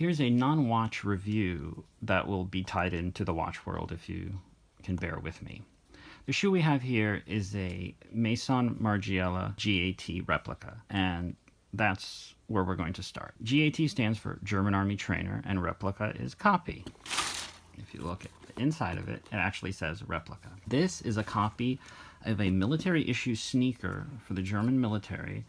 Here's a non-watch review that will be tied into the watch world if you can bear with me. The shoe we have here is a Maison Margiela GAT replica, and that's where we're going to start. GAT stands for German Army Trainer, and replica is copy. If you look at the inside of it, it actually says replica. This is a copy of a military issue sneaker for the German military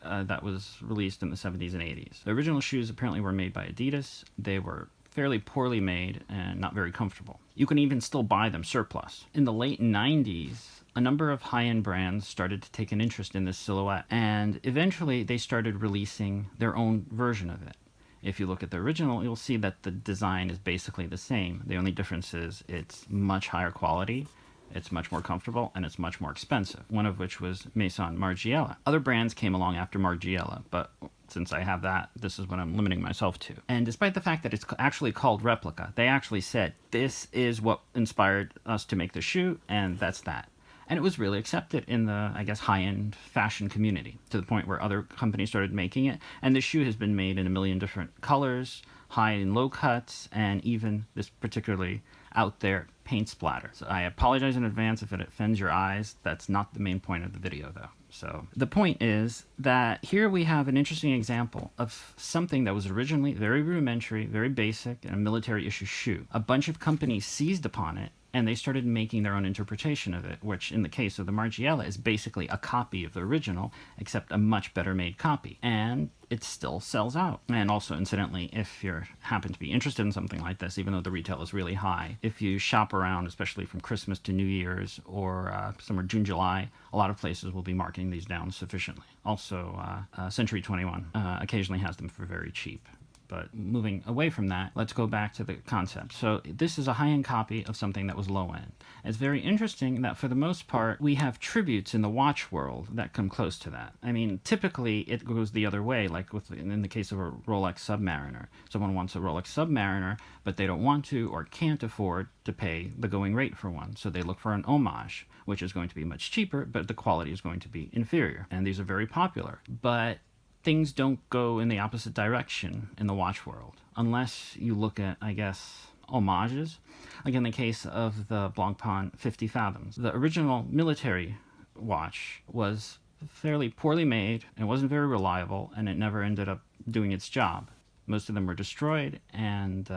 that was released in the 70s and 80s. The original shoes apparently were made by Adidas. They were fairly poorly made and not very comfortable. You can even still buy them surplus. In the late 90s, a number of high-end brands started to take an interest in this silhouette, and eventually they started releasing their own version of it. If you look at the original, you'll see that the design is basically the same. The only difference is it's much higher quality, it's much more comfortable, and it's much more expensive, one of which was Maison Margiela. Other brands came along after Margiela, but since I have that, this is what I'm limiting myself to. And despite the fact that it's actually called Replica, they actually said, this is what inspired us to make the shoe, and that's that. And it was really accepted in the, I guess, high-end fashion community, to the point where other companies started making it. And the shoe has been made in a million different colors, high and low cuts, and even this particularly out there paint splatter. So I apologize in advance if it offends your eyes. That's not the main point of the video, though. So the point is that here we have an interesting example of something that was originally very rudimentary, very basic, and a military issue shoe. A bunch of companies seized upon it, and they started making their own interpretation of it, which in the case of the Margiela is basically a copy of the original, except a much better made copy. And it still sells out. And also, incidentally, if you happen to be interested in something like this, even though the retail is really high, if you shop around, especially from Christmas to New Year's or somewhere June, July, a lot of places will be marking these down sufficiently. Also, Century 21 occasionally has them for very cheap. But moving away from that, let's go back to the concept. So this is a high-end copy of something that was low-end. It's very interesting that for the most part, we have tributes in the watch world that come close to that. I mean, typically it goes the other way, like in the case of a Rolex Submariner. Someone wants a Rolex Submariner, but they don't want to or can't afford to pay the going rate for one. So they look for an homage, which is going to be much cheaper, but the quality is going to be inferior. And these are very popular. But things don't go in the opposite direction in the watch world, unless you look at, I guess, homages. Like in the case of the Blancpain 50 Fathoms. The original military watch was fairly poorly made, it wasn't very reliable, and it never ended up doing its job. Most of them were destroyed, and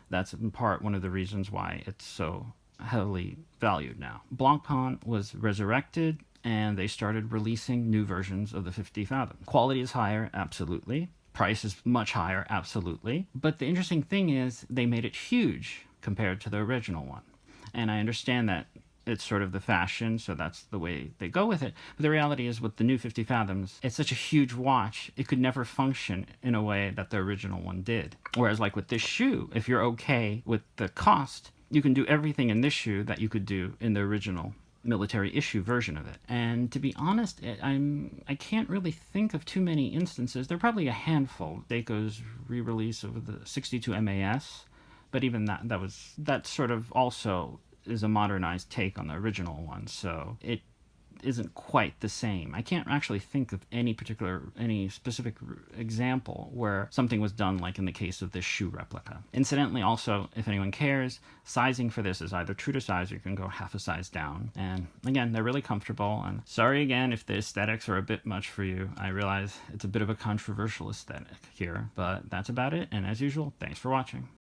that's in part one of the reasons why it's so heavily valued now. Blancpain was resurrected, and they started releasing new versions of the 50 Fathom. Quality is higher, absolutely. Price is much higher, absolutely. But the interesting thing is they made it huge compared to the original one. And I understand that it's sort of the fashion, so that's the way they go with it. But the reality is with the new 50 Fathoms, it's such a huge watch, it could never function in a way that the original one did. Whereas like with this shoe, if you're okay with the cost, you can do everything in this shoe that you could do in the original military issue version of it. And to be honest, I can't really think of too many instances. There are probably a handful. Daco's re-release of the 62 MAS, but even that sort of also is a modernized take on the original one, so it isn't quite the same. I can't actually think of any specific example where something was done like in the case of this shoe replica. Incidentally, also, if anyone cares, sizing for this is either true to size or you can go half a size down. And again, they're really comfortable. And sorry again if the aesthetics are a bit much for you. I realize it's a bit of a controversial aesthetic here, but that's about it. And as usual, thanks for watching.